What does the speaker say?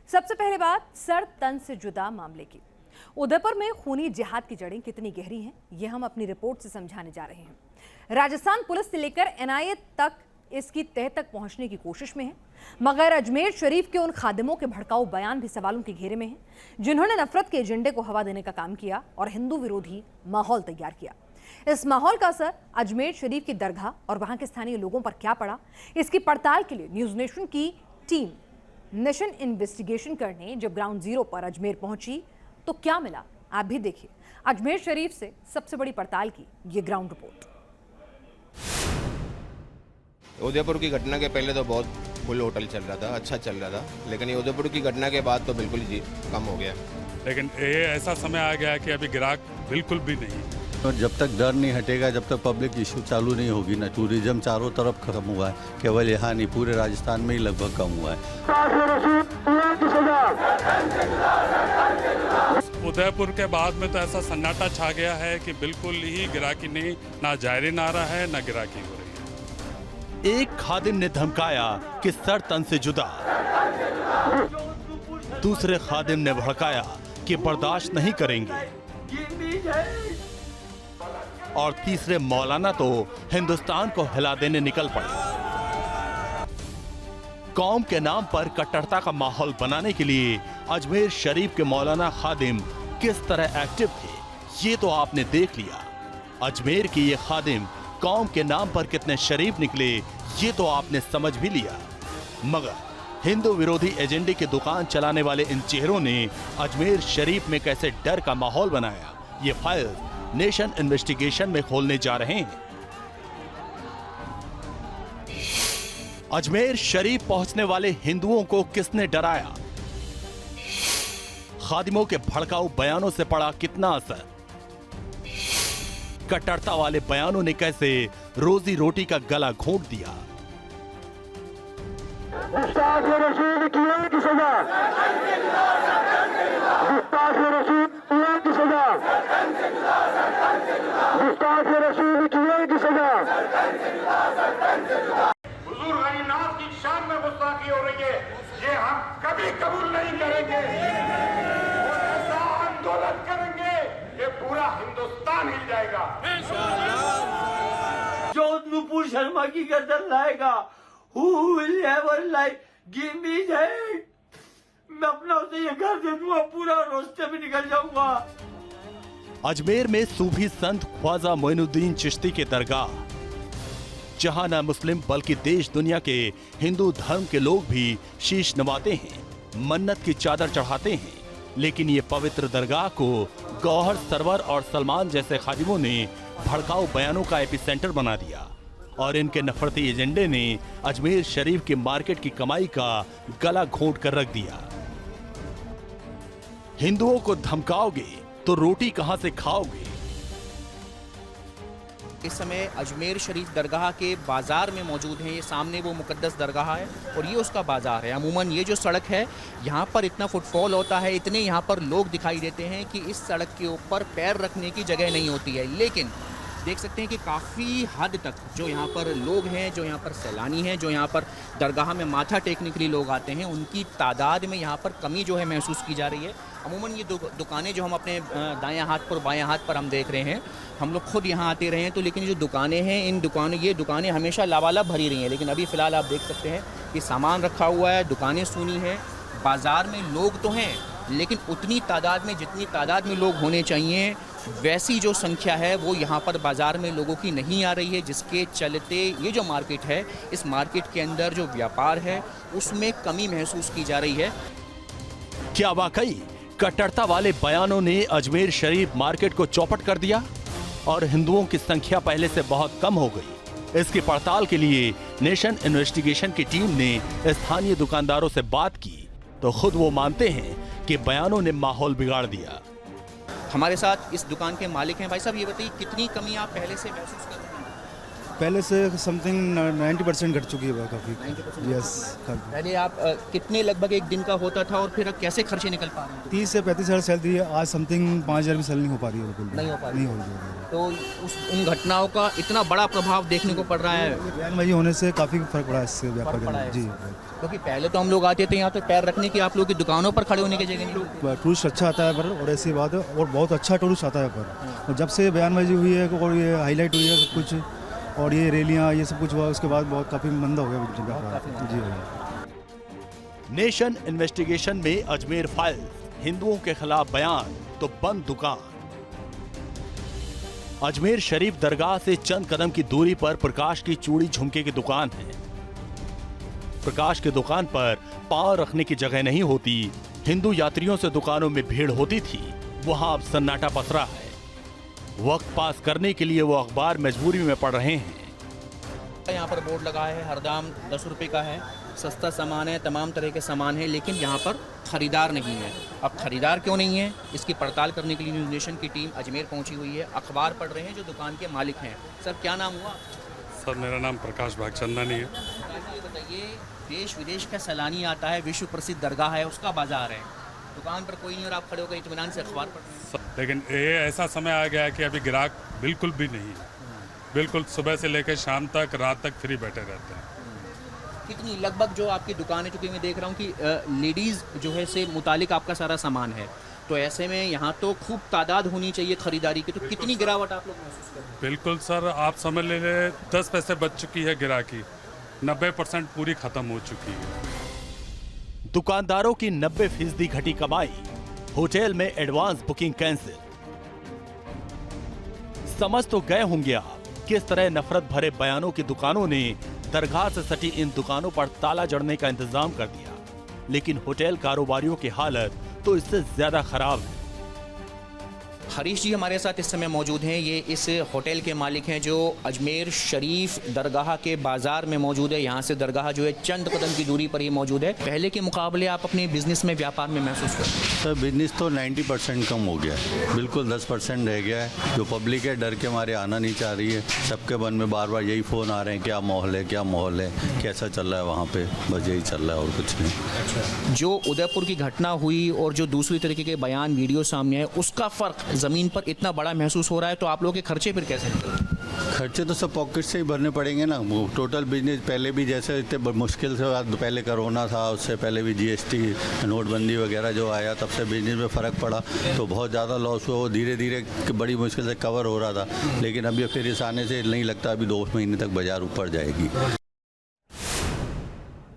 सबसे पहले बात सर तन से जुदा मामले की। उदयपुर में खूनी जिहाद की जड़ें कितनी गहरी हैं, ये हम अपनी रिपोर्ट से समझाने जा रहे हैं। राजस्थान पुलिस से लेकर एनआईए तक इसकी तह तक पहुंचने की कोशिश में है, मगर अजमेर शरीफ के उन खादिमों के भड़काऊ बयान भी सवालों के घेरे में हैं, जिन्होंने नफरत के एजेंडे को हवा देने का काम किया और हिंदू विरोधी माहौल तैयार किया। इस माहौल का असर अजमेर शरीफ की दरगाह और वहां के स्थानीय लोगों पर क्या पड़ा, इसकी पड़ताल के लिए न्यूज नेशन की टीम नेशन इन्वेस्टिगेशन करने जब ग्राउंड जीरो पर अजमेर पहुंची तो क्या मिला, आप भी देखिए। अजमेर शरीफ से सबसे बड़ी पड़ताल की ये ग्राउंड रिपोर्ट। उदयपुर की घटना के पहले तो बहुत फुल होटल चल रहा था, अच्छा चल रहा था, लेकिन ये उदयपुर की घटना के बाद तो बिल्कुल ही कम हो गया। लेकिन ये ऐसा समय आ गया कि अभी ग्राहक बिल्कुल भी नहीं। तो जब तक डर नहीं हटेगा, जब तक पब्लिक इशू चालू नहीं होगी ना, टूरिज्म चारों तरफ खत्म हुआ है, केवल यहाँ नहीं पूरे राजस्थान में ही लगभग कम हुआ है। उदयपुर के बाद में तो ऐसा सन्नाटा छा गया है कि बिल्कुल ही गिराकी नहीं, ना जायरीन आ रहा है ना गिराकी हो रही है। एक खादिम ने धमकाया कि सर तन से जुदा, दूसरे खादिम ने भड़काया कि बर्दाश्त नहीं करेंगे, और तीसरे मौलाना तो हिंदुस्तान को हिला देने निकल पड़े। कौम के नाम पर कट्टरता का माहौल बनाने के लिए अजमेर शरीफ के मौलाना खादिम किस तरह एक्टिव थे, ये तो आपने देख लिया। अजमेर के ये खादिम कौम के नाम पर कितने शरीफ निकले, ये तो आपने समझ भी लिया। मगर हिंदू विरोधी एजेंडे की दुकान चलाने वाले इन चेहरों ने अजमेर शरीफ में कैसे डर का माहौल बनाया, ये फाइल नेशन इन्वेस्टिगेशन में खोलने जा रहे हैं। अजमेर शरीफ पहुंचने वाले हिंदुओं को किसने डराया, खादिमों के भड़काऊ बयानों से पड़ा कितना असर, कट्टरता वाले बयानों ने कैसे रोजी रोटी का गला घोंट दिया। हुजूर गनीनाथ की शान में गुस्ताखी हो रही है, ये हम कभी कबूल नहीं करेंगे। ऐसा आंदोलन करेंगे कि पूरा हिंदुस्तान हिल जाएगा। जो नुपुर शर्मा की गर्दन लाएगा, who will ever like give me that, मैं अपना उसे ये घर दे दूंगा, पूरा रास्ते में निकल जाऊंगा। अजमेर में सूफी संत ख्वाजा मोइनुद्दीन चिश्ती के दरगाह, जहां न मुस्लिम बल्कि देश दुनिया के हिंदू धर्म के लोग भी शीश नवाते हैं, मन्नत की चादर चढ़ाते हैं, लेकिन ये पवित्र दरगाह को गौहर सरवर और सलमान जैसे खादिमों ने भड़काऊ बयानों का एपिसेंटर बना दिया, और इनके नफरती एजेंडे ने अजमेर शरीफ के मार्केट की कमाई का गला घोंट कर रख दिया। हिंदुओं को धमकाओगे तो रोटी कहां से खाओगे। इस समय अजमेर शरीफ दरगाह के बाजार में मौजूद हैं। ये सामने वो मुकद्दस दरगाह है और ये उसका बाजार है। अमूमन ये जो सड़क है, यहाँ पर इतना फुटफॉल होता है, इतने यहाँ पर लोग दिखाई देते हैं कि इस सड़क के ऊपर पैर रखने की जगह नहीं होती है। लेकिन देख सकते हैं कि काफ़ी हद तक जो यहाँ पर लोग हैं, जो यहाँ पर सैलानी हैं, जो यहाँ पर दरगाह में माथा टेकने के लिए लोग आते हैं, उनकी तादाद में यहाँ पर कमी जो है महसूस की जा रही है। अमूमन ये दुकानें जो हम अपने दायां हाथ पर बायां हाथ पर हम देख रहे हैं, हम लोग खुद यहाँ आते रहे हैं, तो लेकिन जो दुकानें हैं, ये दुकानें हमेशा लबालब भरी रही हैं। लेकिन अभी फ़िलहाल आप देख सकते हैं कि सामान रखा हुआ है, दुकानें सूनी हैं, बाज़ार में लोग तो हैं, लेकिन उतनी तादाद में जितनी तादाद में लोग होने चाहिए, वैसी जो संख्या है वो यहाँ पर बाज़ार में लोगों की नहीं आ रही है, जिसके चलते ये जो मार्केट है, इस मार्केट के अंदर जो व्यापार है उसमें कमी महसूस की जा रही है। क्या वाकई कट्टरता वाले बयानों ने अजमेर शरीफ मार्केट को चौपट कर दिया और हिंदुओं की संख्या पहले से बहुत कम हो गई? इसकी पड़ताल के लिए नेशन इन्वेस्टिगेशन की टीम ने स्थानीय दुकानदारों से बात की तो खुद वो मानते हैं कि बयानों ने माहौल बिगाड़ दिया। हमारे साथ इस दुकान के मालिक हैं। भाई साहब, ये बताइए कितनी कमी आप पहले से महसूस कर रहे हैं? पहले से समथिंग 90% घट चुकी है काफ़ी। 90% यस, काफ़ी। पहले आप कितने लगभग एक दिन का होता था और फिर अब कैसे खर्चे निकल पा रहे हैं? 30 से 35 हज़ार सैलरी है, आज समथिंग 5 हज़ार भी सैलरी नहीं हो पा रही है, बिल्कुल भी। नहीं हो पा रही। नहीं हो रही है। तो उन घटनाओं का इतना बड़ा प्रभाव देखने को पड़ रहा है। बयानबाजी होने से काफ़ी फर्क पड़ा है इससे व्यापार फर्क पड़ा में। है जी, क्योंकि पहले तो हम लोग आते थे यहाँ पे पैर रखने की, आप लोगों की दुकानों पर खड़े होने की जगह नहीं। टूरिस्ट अच्छा आता है पर, और ऐसी बात है, और बहुत अच्छा टूरिस्ट आता है पर। और जब से बयानबाजी हुई है और ये हाईलाइट हुई है सब कुछ, और ये रैलियाँ ये सब कुछ हुआ, उसके बाद बहुत काफ़ी मंदा हो गया व्यापार। जी। नेशन इन्वेस्टिगेशन में अजमेर फाइल, हिंदुओं के खिलाफ बयान तो बंद दुकान। अजमेर शरीफ दरगाह से चंद कदम की दूरी पर प्रकाश की चूड़ी झुमके की दुकान है। प्रकाश की दुकान पर पांव रखने की जगह नहीं होती, हिंदू यात्रियों से दुकानों में भीड़ होती थी, वहां अब सन्नाटा पसरा है। वक्त पास करने के लिए वो अखबार मजबूरी में पढ़ रहे हैं। यहाँ पर बोर्ड लगा है, हर दाम 10 रुपये का है, सस्ता सामान है, तमाम तरह के सामान है, लेकिन यहाँ पर खरीदार नहीं है। अब खरीदार क्यों नहीं है, इसकी पड़ताल करने के लिए न्यूज़ नेशन की टीम अजमेर पहुँची हुई है। अखबार पढ़ रहे हैं जो दुकान के मालिक हैं। सर क्या नाम हुआ? सर मेरा नाम प्रकाश भागचंदानी है। ये बताइए, देश विदेश का सैलानी आता है, विश्व प्रसिद्ध दरगाह है, उसका बाजार है, दुकान पर कोई नहीं और आप खड़े होकर इत्मीनान से अखबार पढ़ रहे हैं। लेकिन ये ऐसा समय आ गया है कि अभी ग्राहक बिल्कुल भी नहीं है। बिल्कुल सुबह से लेकर शाम तक, रात तक फ्री बैठे रहते हैं। कितनी लगभग जो आपकी दुकान है, चूँकि मैं देख रहा हूँ कि लेडीज़ जो है से मुतालिक आपका सारा सामान है, तो ऐसे में यहाँ तो खूब तादाद होनी चाहिए खरीदारी की, तो कितनी गिरावट आप लोग महसूस कर रहे हैं? बिल्कुल सर, आप समझ ले 10 पैसे बच चुकी है गिराकी, 90% पूरी खत्म हो चुकी है। दुकानदारों की 90% घटी कमाई, होटल में एडवांस बुकिंग कैंसिल। समझ तो गए होंगे आप किस तरह नफरत भरे बयानों की दुकानों ने दरगाह से सटी इन दुकानों पर ताला जड़ने का इंतजाम कर दिया, लेकिन होटल कारोबारियों की हालत तो इससे ज्यादा खराब है। हरीश जी हमारे साथ इस समय मौजूद हैं। ये इस होटल के मालिक हैं जो अजमेर शरीफ दरगाह के बाज़ार में मौजूद है। यहाँ से दरगाह जो है चंद कदम की दूरी पर ही मौजूद है। पहले के मुकाबले आप अपने बिजनेस में, व्यापार में महसूस करते हैं? सर बिजनेस तो 90% कम हो गया है, बिल्कुल 10% रह गया है। जो पब्लिक है डर के मारे आना नहीं चाह रही है, सबके मन में बार बार यही फ़ोन आ रहे हैं, क्या माहौल है, क्या माहौल है, कैसा चल रहा है वहाँ पे, बस यही चल रहा है और कुछ नहीं। जो उदयपुर की घटना हुई और जो दूसरी तरीके के बयान वीडियो सामने आए, उसका फ़र्क ज़मीन पर इतना बड़ा महसूस हो रहा है, तो आप लोगों के खर्चे फिर कैसे निकल? खर्चे तो सब पॉकेट से ही भरने पड़ेंगे ना। वो टोटल बिजनेस पहले भी जैसे इतने मुश्किल से, पहले कोरोना था, उससे पहले भी GST नोटबंदी वगैरह जो आया, तब से बिजनेस में फ़र्क पड़ा, तो बहुत ज़्यादा लॉस हुआ। वो धीरे धीरे बड़ी मुश्किल से कवर हो रहा था, लेकिन अभी फिर इस आने से नहीं लगता अभी 2 महीने तक बाज़ार ऊपर जाएगी।